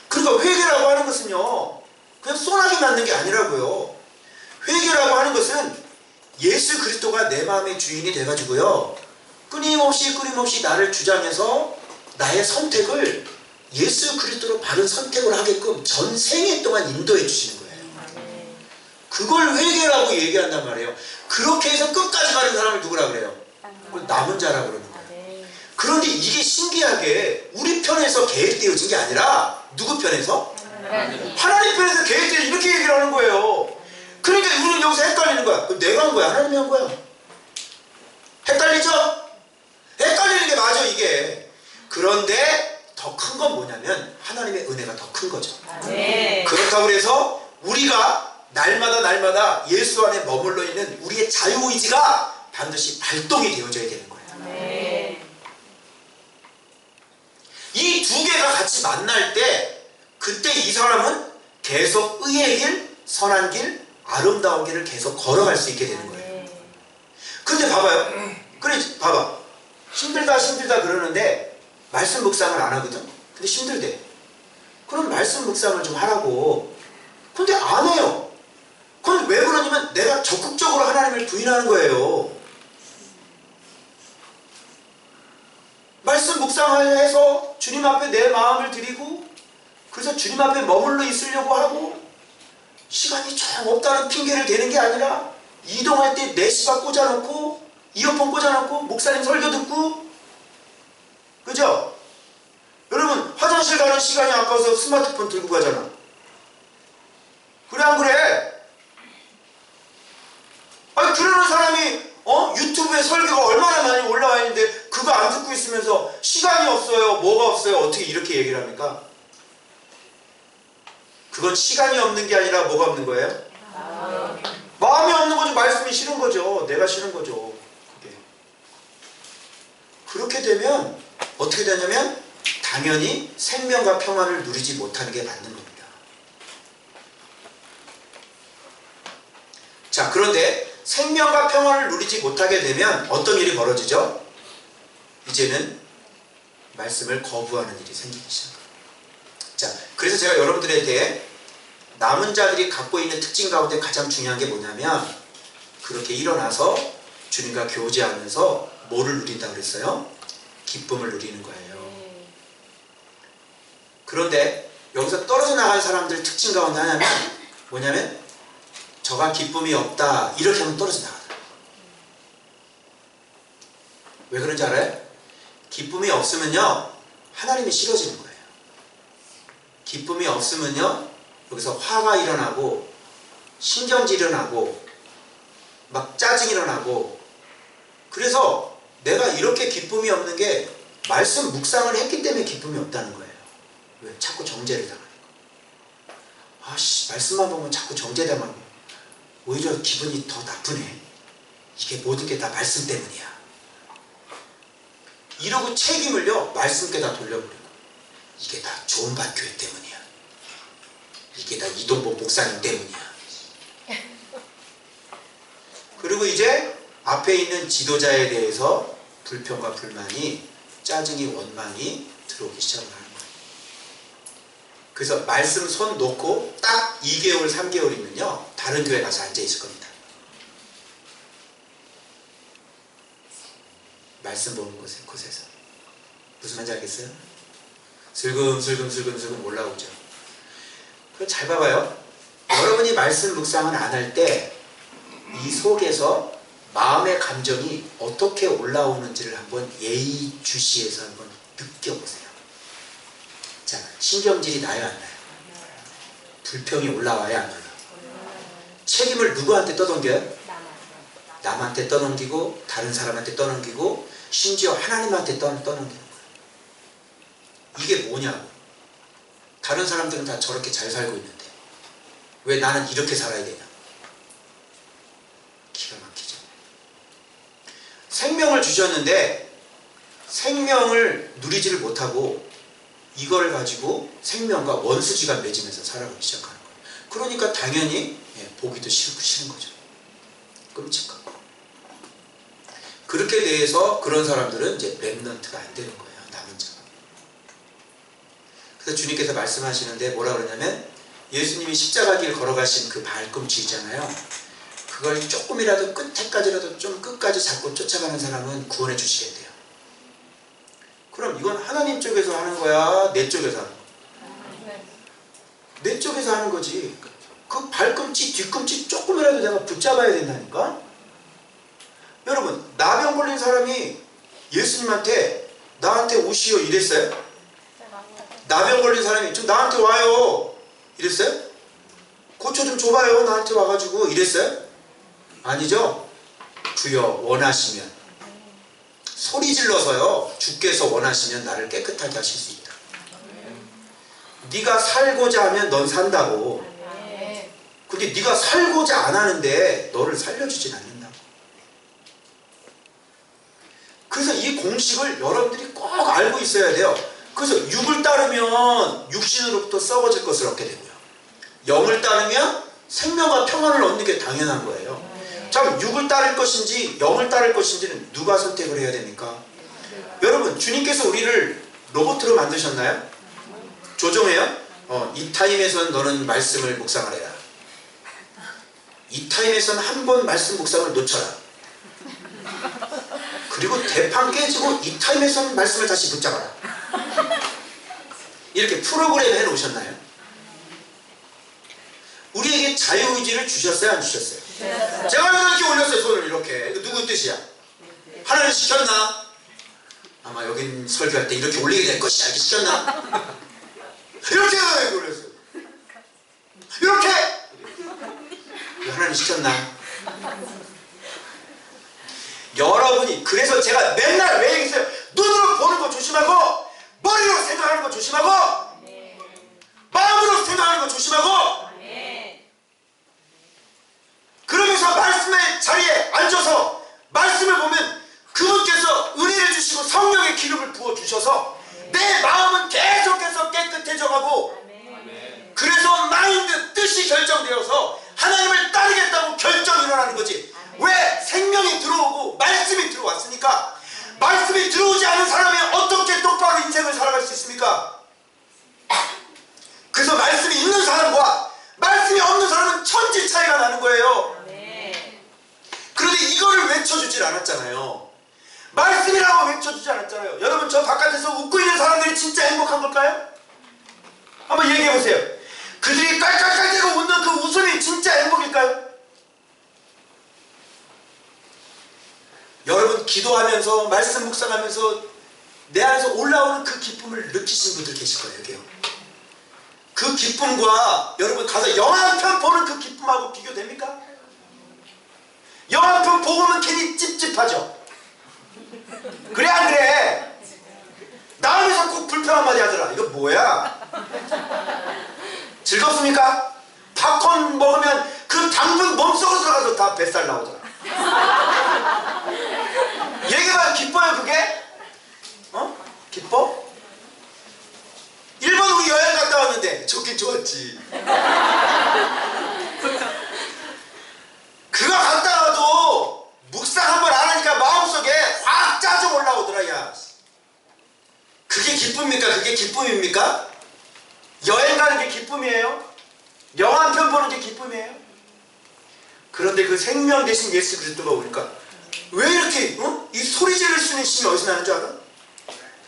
그러니까 회개라고 하는 것은요, 그냥 소나기 맞는 게 아니라고요. 회개라고 하는 것은 예수 그리스도가 내 마음의 주인이 돼가지고요, 끊임없이 나를 주장해서 나의 선택을 예수 그리스도로 바른 선택을 하게끔 전생애 동안 인도해 주시는 거예요. 그걸 회개라고 얘기한단 말이에요. 그렇게 해서 끝까지 가는 사람을 누구라 그래요? 그걸 남은 자라고 그러는 거예요. 그런데 이게 신기하게 우리 편에서 계획되어진 게 아니라 누구 편에서? 하나님 편에서 계획되어 이렇게 얘기를 하는 거예요. 그러니까 우리는 여기서 헷갈리는 거야. 내가 한 거야? 하나님이 한 거야? 헷갈리죠? 헷갈리는 게 맞아 이게. 그런데 더 큰 건 뭐냐면 하나님의 은혜가 더 큰 거죠. 그렇다고 해서 우리가 날마다 예수 안에 머물러 있는 우리의 자유의지가 반드시 발동이 되어져야 되는 거예요. 이 두 개가 같이 만날 때 그때 이 사람은 계속 의의 길, 선한 길, 아름다운 길을 계속 걸어갈 수 있게 되는 거예요. 근데 봐봐요. 그래 봐봐. 힘들다 그러는데 말씀 묵상을 안 하거든? 근데 힘들대. 그럼 말씀 묵상을 좀 하라고. 근데 안 해요. 그럼 왜 그러냐면 내가 적극적으로 하나님을 부인하는 거예요. 말씀 묵상을 해서 주님 앞에 내 마음을 드리고 그래서 주님 앞에 머물러 있으려고 하고 시간이 좀 없다는 핑계를 대는 게 아니라 이동할 때 내 시간 꽂아놓고 이어폰 꽂아놓고 목사님 설교 듣고 그죠? 여러분 화장실 가는 시간이 아까워서 스마트폰 들고 가잖아. 그래 안 그래? 아니 그러는 사람이 유튜브에 설교가 얼마나 많이 올라와 있는데 그거 안 듣고 있으면서 시간이 없어요 뭐가 없어요 어떻게 이렇게 얘기를 합니까? 그건 시간이 없는 게 아니라 뭐가 없는 거예요? 마음이 없는 거죠. 말씀이 싫은 거죠. 내가 싫은 거죠. 그게. 그렇게 되면 어떻게 되냐면 당연히 생명과 평안을 누리지 못하는 게 맞는 겁니다. 자, 그런데 생명과 평안을 누리지 못하게 되면 어떤 일이 벌어지죠? 이제는 말씀을 거부하는 일이 생기기 시작합니다. 자, 그래서 제가 여러분들에게 남은 자들이 갖고 있는 특징 가운데 가장 중요한 게 뭐냐면 그렇게 일어나서 주님과 교제하면서 뭐를 누린다 그랬어요? 기쁨을 누리는 거예요. 그런데 여기서 떨어져 나간 사람들 특징 가운데 하나는 뭐냐면 저가 기쁨이 없다 이렇게 하면 떨어져 나가요. 왜 그런지 알아요? 기쁨이 없으면요 하나님이 싫어지는 거예요. 기쁨이 없으면요 여기서 화가 일어나고 신경질 일어나고 막 짜증 일어나고 그래서 내가 이렇게 기쁨이 없는 게 말씀 묵상을 했기 때문에 기쁨이 없다는 거예요. 왜? 자꾸 정죄를 당하는 거예요. 아씨 말씀만 보면 자꾸 정죄당하고 오히려 기분이 더 나쁘네. 이게 모든 게 다 말씀 때문이야. 이러고 책임을요 말씀께 다 돌려버리고 이게 다 좋은밭 교회 때문이야. 이게 다 이동복 목사님 때문이야. 그리고 이제 앞에 있는 지도자에 대해서 불평과 불만이 짜증이 원망이 들어오기 시작을 하는 거예요. 그래서 말씀 손 놓고 딱 2개월 3개월이면요 다른 교회 가서 앉아 있을 겁니다. 말씀 보는 곳에서 무슨 말인지 알겠어요? 슬금 올라오죠. 그럼 잘 봐봐요. 여러분이 말씀 묵상을 안 할 때 이 속에서 마음의 감정이 어떻게 올라오는지를 한번 예의주시해서 한번 느껴보세요. 자, 신경질이 나요 안 나요? 불평이 올라와요 안 올라와요? 책임을 누구한테 떠넘겨요? 남한테 떠넘기고 다른 사람한테 떠넘기고 심지어 하나님한테 떠넘기는 거예요. 이게 뭐냐고. 다른 사람들은 다 저렇게 잘 살고 있는데 왜 나는 이렇게 살아야 되냐. 기가 막히죠. 생명을 주셨는데 생명을 누리지를 못하고 이걸 가지고 생명과 원수지간 맺으면서 살아가기 시작하는 거예요. 그러니까 당연히 보기도 싫고 싫은 거죠. 끔찍하고. 그렇게 돼서 그런 사람들은 이제 렘넌트가 안 되는 거예요. 남은 자가. 그래서 주님께서 말씀하시는데 뭐라 그러냐면 예수님이 십자가 길 걸어가신 그 발꿈치 있잖아요. 그걸 조금이라도 끝에까지라도 좀 끝까지 잡고 쫓아가는 사람은 구원해 주시겠대요. 그럼 이건 하나님 쪽에서 하는 거야? 내 쪽에서 하는 거야? 내 쪽에서 하는 거지. 그 발꿈치, 뒤꿈치 조금이라도 내가 붙잡아야 된다니까? 여러분, 나병 걸린 사람이 예수님한테 나한테 오시오 이랬어요? 나병 걸린 사람이 좀 나한테 와요 이랬어요? 고쳐 좀 줘봐요 나한테 와가지고 이랬어요? 아니죠? 주여 원하시면 소리 질러서요 주께서 원하시면 나를 깨끗하게 하실 수 있다. 네가 살고자 하면 넌 산다고. 근데 네가 살고자 안 하는데 너를 살려주진 않는다고. 그래서 이 공식을 여러분들이 꼭 알고 있어야 돼요. 그래서 육을 따르면 육신으로부터 썩어질 것을 얻게 되고요. 영을 따르면 생명과 평안을 얻는 게 당연한 거예요. 참 육을 따를 것인지 영을 따를 것인지는 누가 선택을 해야 됩니까? 여러분 주님께서 우리를 로봇으로 만드셨나요? 조종해요? 이 타임에선 너는 말씀을 묵상하래라. 이 타임에선 한 번 말씀 묵상을 놓쳐라. 그리고 대판 깨지고 이 타임에선 말씀을 다시 붙잡아라. 이렇게 프로그램 해놓으셨나요? 우리에게 자유의지를 주셨어요? 안 주셨어요? 제가 이렇게 올렸어요. 손을 이렇게. 이거 누구 뜻이야? 하나님 시켰나? 아마 여긴 설교할 때 이렇게 올리게 될 것이야. 이렇게 시켰나? 이렇게 올렸어요. 이렇게! 하나님 시켰나? 여러분이 그래서 제가 맨날 왜 얘기했어요? 눈으로 보는 거 조심하고 머리로 생각하는 거 조심하고 마음으로 생각하는 거 조심하고 그러면서 말씀의 자리에 앉아서 말씀을 보면 그분께서 은혜를 주시고 성령의 기름을 부어주셔서 내 마음은 계속해서 깨끗해져가고 그래서 마인드 뜻이 결정되어서 하나님을 따르겠다고 결정이 일어나는 거지. 왜? 생명이 들어오고 말씀이 들어왔으니까. 말씀이 들어오지 않은 사람이 어떻게 똑바로 인생을 살아갈 수 있습니까? 그래서 말씀이 있는 사람과 말씀이 없는 사람은 천지 차이가 나는 거예요. 그런데 이거를 외쳐주질 않았잖아요. 말씀이라고 외쳐주지 않았잖아요. 여러분 저 바깥에서 웃고 있는 사람들이 진짜 행복한 걸까요? 한번 얘기해보세요. 그들이 깔깔깔대고 웃는 그 웃음이 진짜 행복일까요? 여러분 기도하면서 말씀 묵상하면서 내 안에서 올라오는 그 기쁨을 느끼신 분들 계실 거예요. 여기요. 그 기쁨과 여러분 가서 영화 한 편 보는 그 기쁨하고 비교됩니까? 영화 한 편 보고는 괜히 찝찝하죠. 그래 안 그래? 나오면서 꼭 불평 한마디 하더라. 이거 뭐야? 즐겁습니까? 팝콘 먹으면 그 당분 몸속으로 들어가서 다 뱃살 나오더라. 얘기가 기뻐요 그게? 기뻐? 일본 우리 여행 갔다 왔는데 좋긴 좋았지. 그거 갔다 와도 묵상 한 번 안 하니까 마음속에 확 짜증 올라오더라. 야, 그게 기쁨입니까? 그게 기쁨입니까? 여행 가는 게 기쁨이에요? 영화 한 편 보는 게 기쁨이에요? 그런데 그 생명 대신 예수 그리스도가 오니까 왜 이렇게 이 소리 지를 수 있는 힘이 어디서 나는 줄 알아?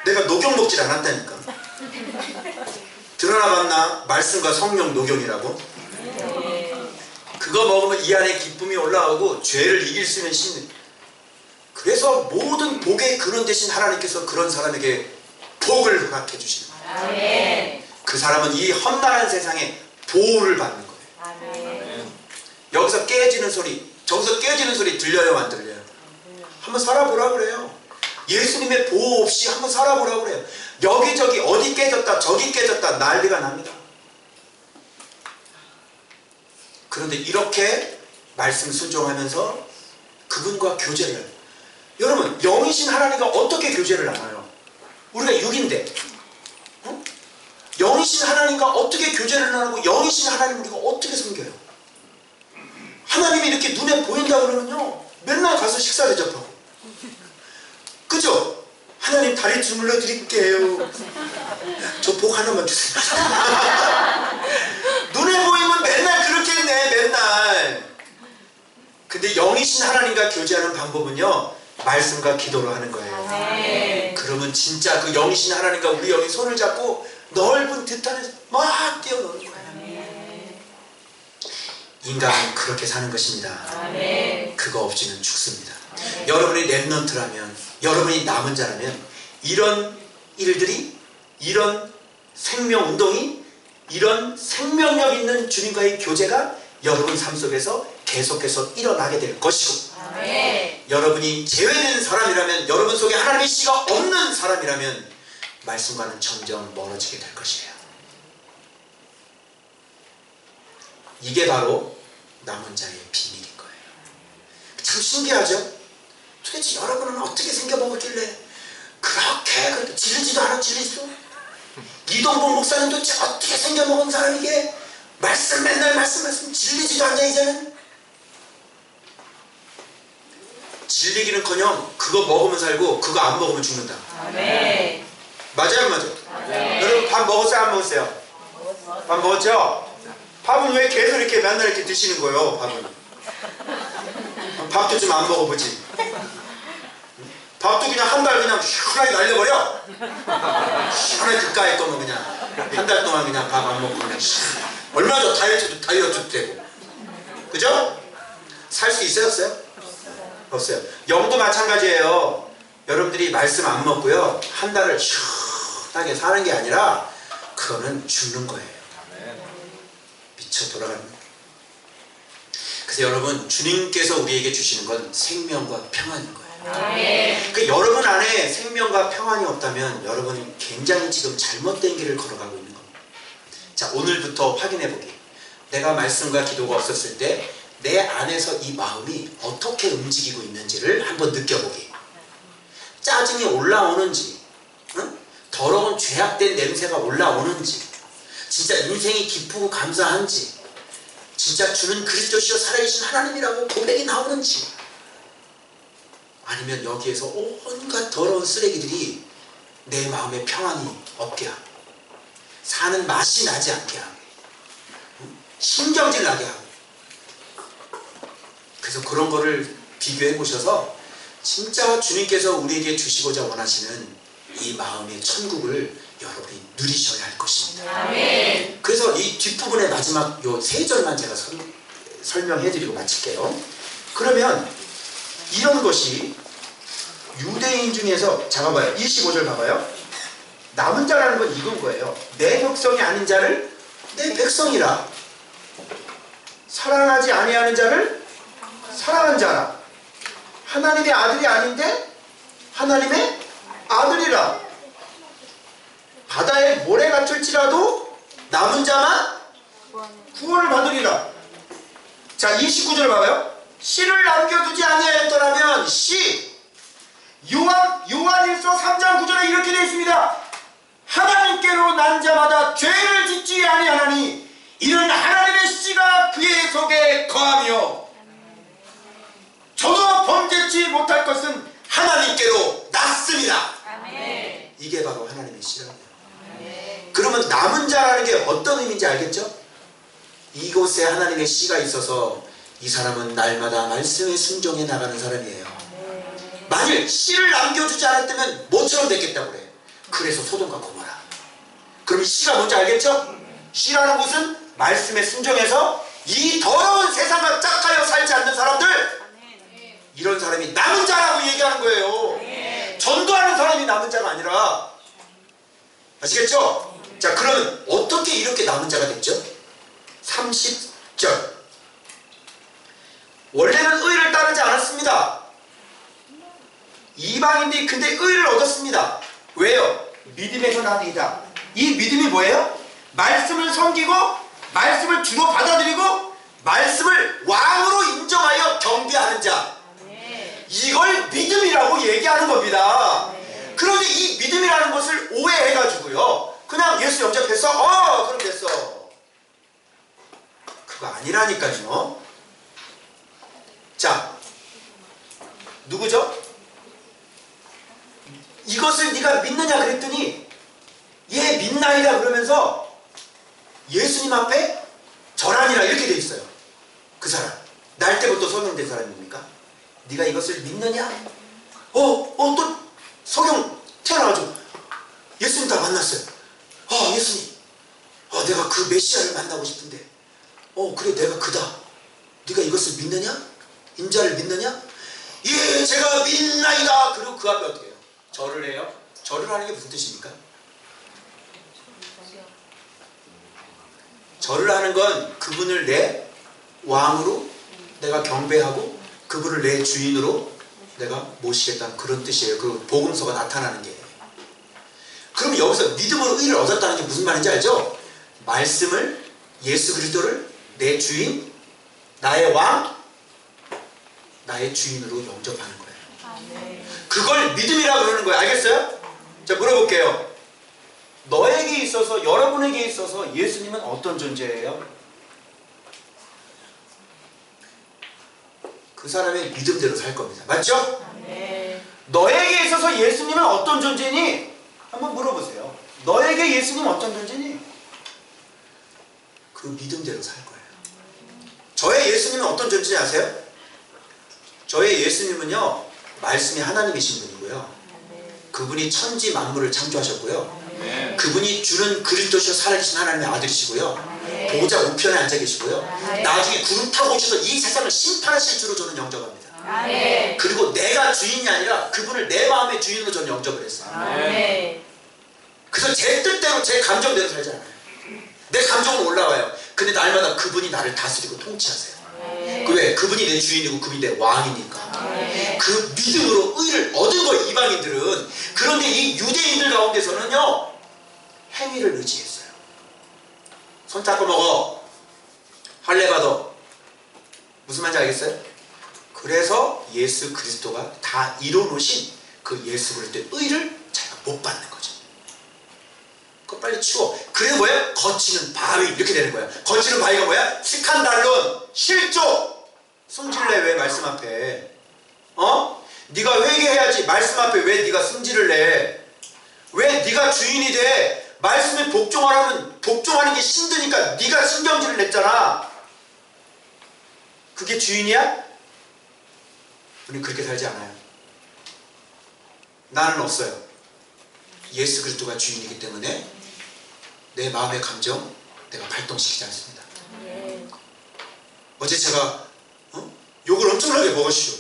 내가 녹용 먹질 않았다니까. 드러나 봤나? 말씀과 성령 녹용이라고. 그거 먹으면 이 안에 기쁨이 올라오고 죄를 이길 수 있는 힘. 그래서 모든 복의 근원 대신 하나님께서 그런 사람에게 복을 허락해 주시는 거예요. 그 사람은 이 험난한 세상에 보호를 받는 거예요. 여기서 깨지는 소리, 저기서 깨지는 소리 들려요, 안 들려요? 한번 살아보라 그래요. 예수님의 보호 없이 한번 살아보라 그래요. 여기저기 어디 깨졌다 저기 깨졌다 난리가 납니다. 그런데 이렇게 말씀 순종하면서 그분과 교제를 해요. 여러분 영이신 하나님과 어떻게 교제를 나눠요? 우리가 육인데 영이신 하나님과 어떻게 교제를 나누고 영이신 하나님 우리가 어떻게 섬겨요? 하나님이 이렇게 눈에 보인다 그러면요 맨날 가서 식사 대접하고 그죠? 하나님 다리 주물러 드릴게요. 저 복 하나만 주세요. 눈에 보이면 맨날 그렇게 했네 맨날. 근데 영이신 하나님과 교제하는 방법은요 말씀과 기도로 하는 거예요. 그러면 진짜 그 영이신 하나님과 우리 영이 손을 잡고 넓은 듯 안에서 막 뛰어노는 거예요. 인간은 그렇게 사는 것입니다. 아멘. 그거 없이는 죽습니다. 여러분이 랩넌트라면, 여러분이 남은 자라면 이런 일들이, 이런 생명운동이, 이런 생명력 있는 주님과의 교제가 여러분 삶 속에서 계속해서 일어나게 될 것이고, 아멘. 여러분이 제외된 사람이라면, 여러분 속에 하나님의 씨가 없는 사람이라면 말씀과는 점점 멀어지게 될 것이에요. 이게 바로 남은 자의 비밀인 거예요. 참 신기하죠? 도대체 여러분은 어떻게 생겨먹었길래 그렇게 질리지도 않아 질릴 수? 이동봉 목사님도 어떻게 생겨먹은 사람이게 말씀 맨날 말씀 질리지도 않냐 이제는? 질리기는커녕 그거 먹으면 살고 그거 안 먹으면 죽는다. 아멘. 맞아요 안 맞아요? 네. 여러분 밥 먹었어요 안 먹었어요? 밥 먹었죠? 밥은 왜 계속 이렇게 맨날 이렇게 드시는 거예요? 밥도 좀 안 먹어보지. 밥도 그냥 한 달 그냥 시원하게 날려버려. 시원하게 그까이 거면 그냥 한 달 동안 그냥 밥 안 먹고 그냥 얼마나 더 다이어트도 되고. 그죠? 살 수 있어요 없어요? 없어요. 영도 마찬가지예요. 여러분들이 말씀 안 먹고요 한 달을 시원하게 사는 게 아니라 그거는 죽는 거예요. 미쳐 돌아가는 거예요. 그래서 여러분 주님께서 우리에게 주시는 건 생명과 평안인 거예요. 그 여러분 안에 생명과 평안이 없다면 여러분은 굉장히 지금 잘못된 길을 걸어가고 있는 겁니다. 자, 오늘부터 확인해 보기. 내가 말씀과 기도가 없었을 때 내 안에서 이 마음이 어떻게 움직이고 있는지를 한번 느껴보기. 짜증이 올라오는지, 응? 더러운 죄악된 냄새가 올라오는지, 진짜 인생이 기쁘고 감사한지, 진짜 주는 그리스도시요 살아계신 하나님이라고 고백이 나오는지, 아니면 여기에서 온갖 더러운 쓰레기들이 내 마음에 평안이 없게 하고 사는 맛이 나지 않게 하고 신경질 나게 하고. 그래서 그런 거를 비교해 보셔서 진짜 주님께서 우리에게 주시고자 원하시는 이 마음의 천국을 여러분이 누리셔야 할 것입니다. 아멘. 그래서 이 뒷부분의 마지막 요 세 절만 제가 설명해 드리고 마칠게요. 그러면 이런 것이 유대인 중에서 잡아봐요. 25절 봐봐요. 남은 자라는 건 이건 거예요. 내 백성이 아닌 자를 내 백성이라, 사랑하지 아니하는 자를 사랑한 자라, 하나님의 아들이 아닌데 하나님의 아들이라, 바다에 모래 갇힐지라도 남은 자만 구원을 받으리라. 자, 29절 봐봐요. 씨를 남겨두지 아니하였더라면 씨, 요한일서 3장 9절에 이렇게 되어 있습니다. 하나님께로 난 자마다 죄를 짓지 아니하나니 이는 하나님의 씨가 그의 속에 거하며 저도 범죄치 못할 것은 하나님께로 났습니다. 아멘. 이게 바로 하나님의 씨라고요. 그러면 남은 자라는 게 어떤 의미인지 알겠죠? 이곳에 하나님의 씨가 있어서 이 사람은 날마다 말씀에 순종해 나가는 사람이에요. 만일 씨를 남겨주지 않았다면 뭐처럼 됐겠다고 그래요. 그래서 소돔과 고모라. 그럼 이 씨가 뭔지 알겠죠? 씨라는 것은 말씀에 순종해서 이 더러운 세상과 짝하여 살지 않는 사람들, 이런 사람이 남은 자라고 얘기하는 거예요. 전도하는 사람이 남은 자가 아니라. 아시겠죠? 자, 그러면 어떻게 이렇게 남은 자가 됐죠? 30절. 원래는 의를 따르지 않았습니다. 이방인들이 근데 의를 얻었습니다. 왜요? 믿음에서 나니이다. 이 믿음이 뭐예요? 말씀을 섬기고 말씀을 주로 받아들이고 말씀을 왕으로 인정하여 경배하는 자, 이걸 믿음이라고 얘기하는 겁니다. 그런데 이 믿음이라는 것을 오해해가지고요 그냥 예수 영접했어? 그럼 됐어. 그거 아니라니까요. 자, 누구죠? 이것을 네가 믿느냐 그랬더니 얘 믿나이다 그러면서 예수님 앞에 절하니라 이렇게 돼 있어요. 그 사람 날 때부터 소경된 사람입니까? 네가 이것을 믿느냐? 또 소경 태어나가지고 예수님 다 만났어요. 예수님, 내가 그 메시아를 만나고 싶은데 그래 내가 그다. 믿느냐? 인자를 믿느냐? 예, 제가 믿나이다. 그리고 그 앞에 어떻게 해요? 절을 해요? 절을 하는 게 무슨 뜻입니까? 절을 하는 건 그분을 내 왕으로 내가 경배하고 그분을 내 주인으로 내가 모시겠다는 그런 뜻이에요. 그 복음서가 나타나는 게. 그럼 여기서 믿음으로 의를 얻었다는 게 무슨 말인지 알죠? 말씀을, 예수 그리스도를 내 주인, 나의 왕, 나의 주인으로 영접하는 거예요. 그걸 믿음이라고 그러는 거예요. 알겠어요? 자, 물어볼게요. 너에게 있어서, 여러분에게 있어서 예수님은 어떤 존재예요? 그 사람의 믿음대로 살 겁니다. 맞죠? 너에게 있어서 예수님은 어떤 존재니? 한번 물어보세요. 너에게 예수님 어떤 존재니? 그 믿음대로 살 거예요. 저의 예수님은 어떤 존재인지 아세요? 저의 예수님은요, 말씀이 하나님이신 분이고요. 그분이 천지 만물을 창조하셨고요. 그분이 주는 그리스도시요 살아계신 하나님의 아들이시고요. 보호자 우편에 앉아 계시고요. 나중에 구름 타고 오셔서 이 세상을 심판하실 줄로 저는 영접합니다. 그리고 내가 주인이 아니라 그분을 내 마음의 주인으로 저는 영접을 했어요. 그래서 제 뜻대로 제 감정대로 살지 않아요. 내 감정은 올라와요. 근데 날마다 그분이 나를 다스리고 통치하세요. 왜? 그분이 내 주인이고 그분이 내 왕이니까. 그 믿음으로 의를 얻은 거예요, 이방인들은. 그런데 이 유대인들 가운데서는요, 행위를 의지했어요. 손 닦고 먹어, 할례 받아. 무슨 말인지 알겠어요? 그래서 예수 그리스도가 다 이뤄놓으신 그 예수 그리스도의 의를 자기가 못 받는 거죠. 그거 빨리 치워. 그래 뭐야? 거치는 바위. 이렇게 되는 거야. 거치는 바위가 뭐야? 스칸달론, 실조. 승질내. 왜 말씀 앞에? 네가 회개해야지. 말씀 앞에 왜 네가 승질을 내? 왜 네가 주인이 돼? 말씀에 복종하라면 복종하는 게 힘드니까 네가 신경질을 냈잖아. 그게 주인이야? 우리는 그렇게 살지 않아요. 나는 없어요. 예수 그리스도가 주인이기 때문에 내 마음의 감정 내가 발동시키지 않습니다. 어제 제가 욕을 엄청나게 먹었시오.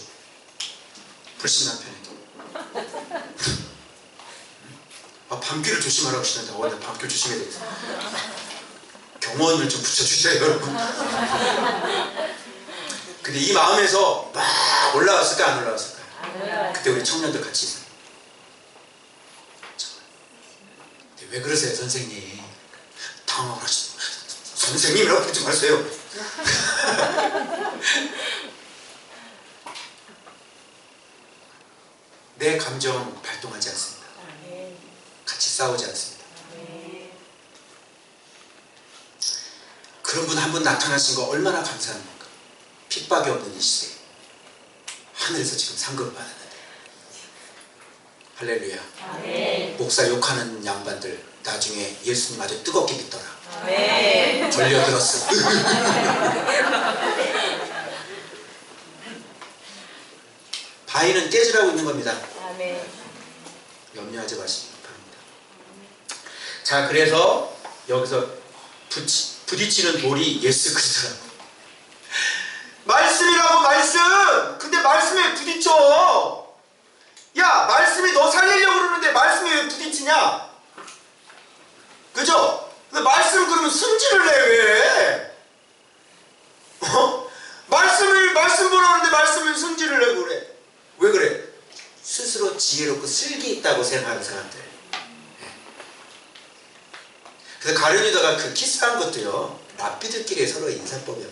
불신 남편에게. 밤길을 조심하라고 하시는데 내가 밤길 조심해야 되겠어. 경원을 좀 붙여주세요, 여러분. 근데 이 마음에서 막 올라왔을까 안 올라왔을까? 그때 우리 청년들 같이 있어요. 왜 그러세요, 선생님? 당황하시죠. 선생님이라고 부르지 마세요. 내 감정 발동하지 않습니다. 같이 싸우지 않습니다. 그런 분 한 분 나타나신 거 얼마나 감사합니까? 핍박이 없는 이 시대에 하늘에서 지금 상급 받았는데. 할렐루야. 아멘. 목사 욕하는 양반들 나중에 예수님 아주 뜨겁게 믿더라. 아멘. 걸려들었어. 바위는 깨지라고 있는 겁니다. 아멘. 염려하지 마시기 바랍니다. 자, 그래서 여기서 부딪히는 돌이 예수 그리스도라고. 말씀이라고, 말씀! 근데 말씀에 부딪혀. 야, 말씀이 너 살리려고 그러는데 말씀이 왜 부딪히냐? 그죠? 근데 말씀 그러면 승질을 내, 왜? 말씀 보라 하는데 말씀을 승질을 내고 그래. 왜 그래? 스스로 지혜롭고 슬기 있다고 생각하는 사람들. 그래서 가룟유다가 그 키스한 것도요, 랍비들끼리 서로 인사법이야.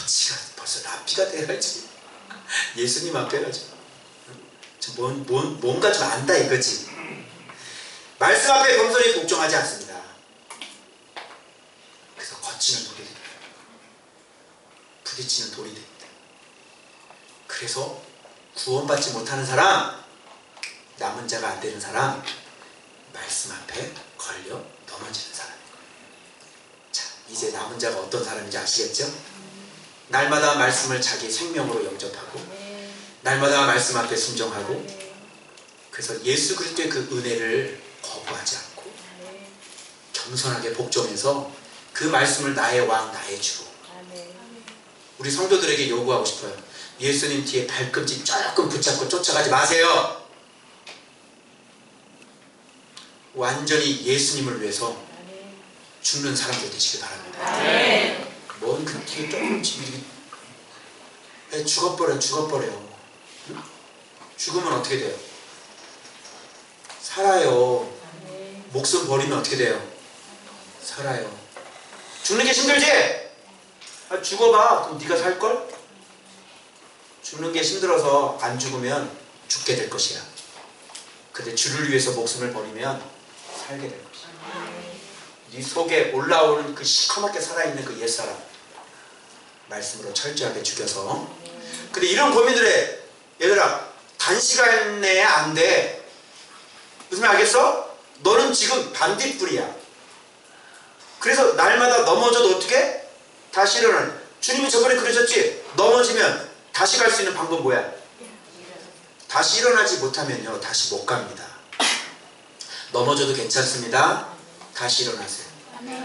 지가 벌써 랍비가 돼야지. 예수님 앞에 가지고. 뭔가 좀 안다 이거지. 말씀 앞에 겸손히 복종하지 않습니다. 그래서 거치는 돌이 됩니다. 부딪히는 돌이 됩니다. 그래서 구원받지 못하는 사람, 남은 자가 안 되는 사람, 말씀 앞에 걸려 넘어지는 사람이에요. 자, 이제 남은 자가 어떤 사람인지 아시겠죠? 날마다 말씀을 자기 생명으로 영접하고 날마다 말씀 앞에 순종하고, 그래서 예수 그리스도의 그 은혜를 거부하지 않고 겸손하게 복종해서 그 말씀을 나의 왕, 나의 주로 우리 성도들에게 요구하고 싶어요. 예수님 뒤에 발꿈치 조금 붙잡고 쫓아가지 마세요. 완전히 예수님을 위해서 죽는 사람들 되시기 바랍니다. 뭔 그 뒤에 조금씩 죽어버려. 응? 죽으면 어떻게 돼요? 살아요. 목숨 버리면 어떻게 돼요? 살아요. 죽는 게 힘들지? 죽어봐. 그럼 네가 살걸? 죽는 게 힘들어서 안 죽으면 죽게 될 것이야. 근데 주를 위해서 목숨을 버리면 살게 될 것이야. 네 속에 올라오는 그 시커멓게 살아있는 그 옛사람 말씀으로 철저하게 죽여서. 근데 이런 고민을 해. 얘들아, 단시간 내에 안 돼. 무슨 말 알겠어? 너는 지금 반딧불이야. 그래서 날마다 넘어져도 어떻게? 다시 일어나는. 주님이 저번에 그러셨지? 넘어지면 다시 갈 수 있는 방법 뭐야? 다시 일어나지 못하면요, 다시 못 갑니다. 넘어져도 괜찮습니다. 다시 일어나세요.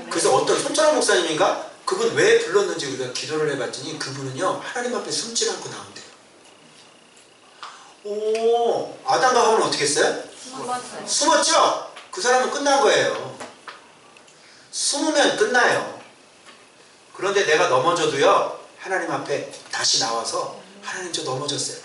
그래서 어떤 손철환 목사님인가? 그분 왜 불렀는지 우리가 기도를 해봤더니 그분은요, 하나님 앞에 숨지 않고 나온대요. 오, 아담과 하와는 어떻게 했어요? 숨었죠? 그 사람은 끝난 거예요. 숨으면 끝나요. 그런데 내가 넘어져도요, 하나님 앞에 다시 나와서 하나님 저 넘어졌어요.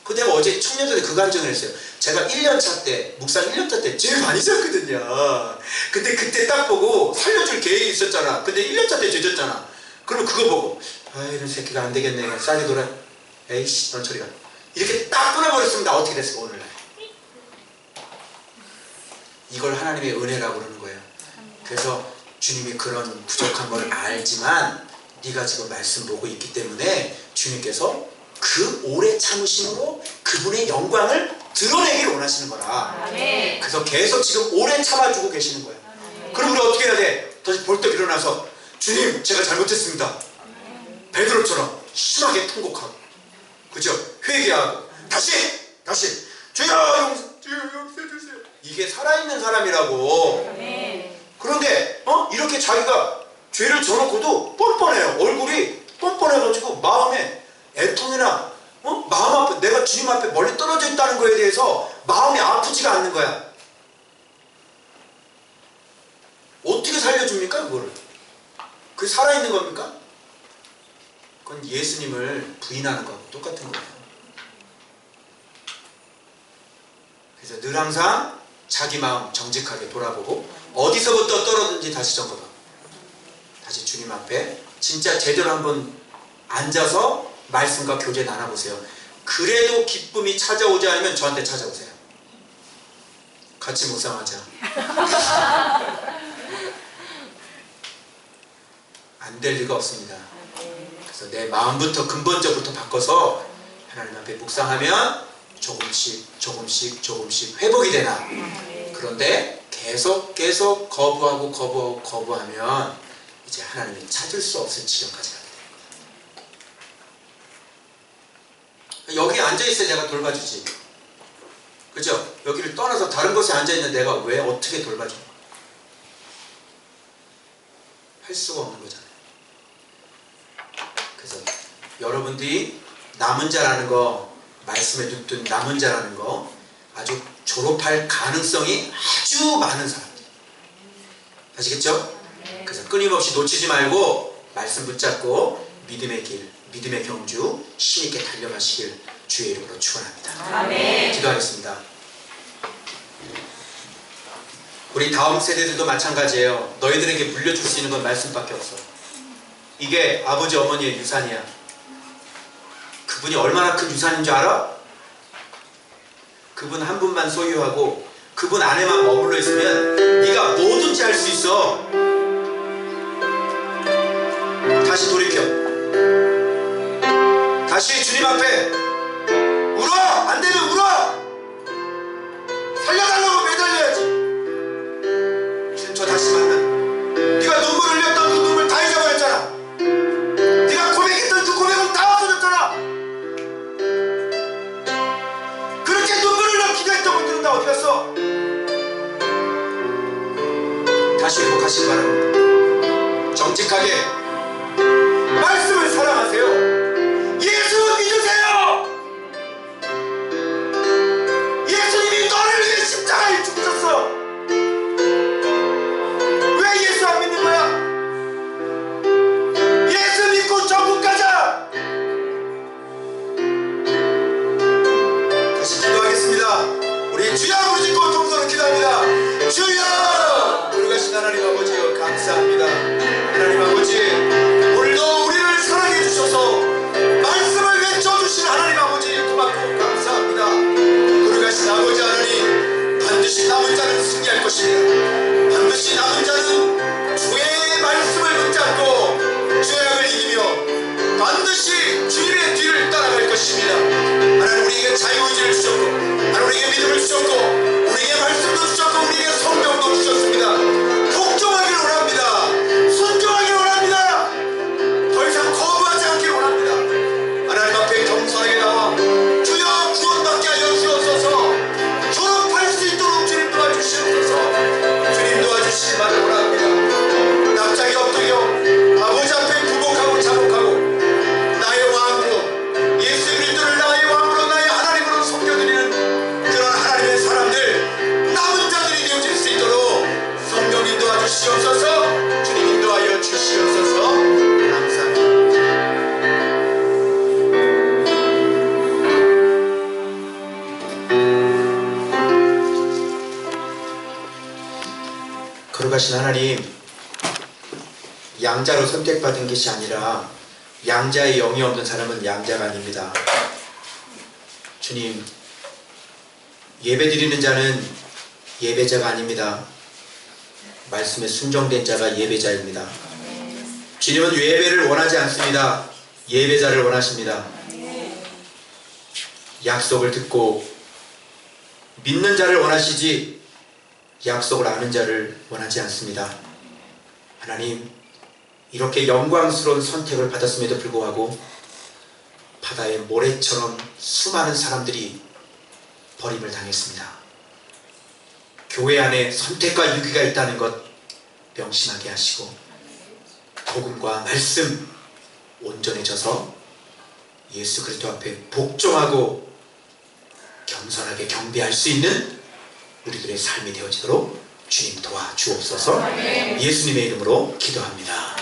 그 내가 어제 청년들에 그 간증을 했어요. 제가 1년차 때, 묵상 1년차 때 제일 많이 졌거든요. 근데 그때 딱 보고 살려줄 계획이 있었잖아. 근데 1년차 때 젖었잖아. 그러면 그거 보고 아, 이런 새끼가 안 되겠네. 싸게 돌아. 에이씨, 넌 저리가. 이렇게 딱 끊어버렸습니다. 어떻게 됐을까 오늘날. 이걸 하나님의 은혜라고 그러는 거예요. 그래서 주님이 그런 부족한 걸 알지만 네가 지금 말씀 보고 있기 때문에 주님께서 그 오래 참으심으로 그분의 영광을 드러내기를 원하시는 거라. 그래서 계속 지금 오래 참아주고 계시는 거예요. 그럼 우리 어떻게 해야 돼? 다시 벌떡 일어나서 주님, 제가 잘못했습니다. 베드로처럼 심하게 통곡하고, 그죠? 회개하고 다시 주여 용서해 주세요. 이게 살아있는 사람이라고. 그런데 이렇게 자기가 죄를 져놓고도 뻔뻔해요. 얼굴이 뻔뻔해가지고 마음에 애통이나 마음 앞에 내가 주님 앞에 멀리 떨어져 있다는 거에 대해서 마음이 아프지가 않는 거야. 어떻게 살려줍니까 그거를? 그게 살아있는 겁니까? 그건 예수님을 부인하는 거하고 똑같은 거예요. 그래서 늘 항상 자기 마음 정직하게 돌아보고 어디서부터 떨어졌는지 다시 점검하고 다시 주님 앞에 진짜 제대로 한번 앉아서 말씀과 교제 나눠보세요. 그래도 기쁨이 찾아오지 않으면 저한테 찾아오세요. 같이 묵상하자. 안 될 리가 없습니다. 그래서 내 마음부터 근본적부터 바꿔서 하나님 앞에 묵상하면 조금씩 회복이 되나. 그런데 계속 거부하면 이제 하나님이 찾을 수 없을 지경까지 가게 돼요. 여기 앉아있어야 내가 돌봐주지. 그죠? 여기를 떠나서 다른 곳에 앉아있는 내가 왜 어떻게 돌봐줘? 할 수가 없는 거잖아요. 그래서 여러분들이 남은 자라는 거, 말씀에 둔 남은 자라는 거 아주 졸업할 가능성이 아주 많은 사람들. 아시겠죠? 그래서 끊임없이 놓치지 말고 말씀 붙잡고 믿음의 길, 믿음의 경주 힘있게 달려가시길 주의 이름으로 축원합니다. 아멘. 기도하겠습니다. 우리 다음 세대들도 마찬가지예요. 너희들에게 물려줄 수 있는 건 말씀밖에 없어. 이게 아버지 어머니의 유산이야. 그분이 얼마나 큰 유산인 줄 알아? 그분 한 분만 소유하고 그분 안에만 머물러 있으면 네가 뭐든지 할 수 있어. 다시 돌이켜. 다시 주님 앞에 울어! 안 되면 울어! 살려달라고 매달려야지. 주님 저 다시 만나. 네가 눈물 흘렸던 그 눈물 다 잊어버렸잖아. 네가 고백했던 그 고백은 다 없어졌잖아. 그렇게 눈물 흘려 기도했던 분들은 다 어디 갔어? 다시 회복하시기 바랍니다. 정직하게 말씀을 사랑하세요. 주여! 거룩하신 하나님 아버지여 감사합니다. 하나님 아버지, 오늘도 우리를 사랑해 주셔서 말씀을 외쳐주신 하나님 아버지 고맙고 감사합니다. 거룩하신 아버지 하나님, 반드시 남은 자는 승리할 것입니다. 반드시 남은 자는 주의 말씀을 붙잡고 죄악을 이기며 반드시 주님의 뒤를 따라갈 것입니다. 하나님 우리에게 자유의지를 주셨고, 하나님 우리에게 믿음을 주셨고, 우리에게 말씀도 주셨고, 우리에게 성경도 주셨습니다. 복종하기를 원합니다. 순종하기를 원합니다. 더 이상 거부하지 않기를 원합니다. 하나님 앞에 겸손하게 나와 주여 구원받게 하여 주옵소서. 졸업할 수 있도록 주님 도와주시옵소서. 주님 도와주시기 바를 원합니다. 납작이 엎드려 아버지 앞에 부복하고 자복하고 나의 왕으로 예수 그리스도를 나의 왕으로 나의 하나님으로 섬겨드리는 그런 하나님의 사람들, 남은 자들이 되어질 수 있도록 성령님 도와주시옵소서. 주님 인도하여 주시옵소서. 감사합니다. 거룩하신 하나님, 양자로 선택받은 것이 아니라 양자의 영이 없는 사람은 양자가 아닙니다. 주님, 예배드리는 자는 예배자가 아닙니다. 말씀에 순종된 자가 예배자입니다. 주님은 예배를 원하지 않습니다. 예배자를 원하십니다. 약속을 듣고 믿는 자를 원하시지 약속을 아는 자를 원하지 않습니다. 하나님, 이렇게 영광스러운 선택을 받았음에도 불구하고 바다의 모래처럼 수많은 사람들이 버림을 당했습니다. 교회 안에 선택과 유기가 있다는 것 명심하게 하시고 복음과 말씀 온전해져서 예수 그리스도 앞에 복종하고 겸손하게 경배할 수 있는 우리들의 삶이 되어지도록 주님 도와주옵소서. 예수님의 이름으로 기도합니다.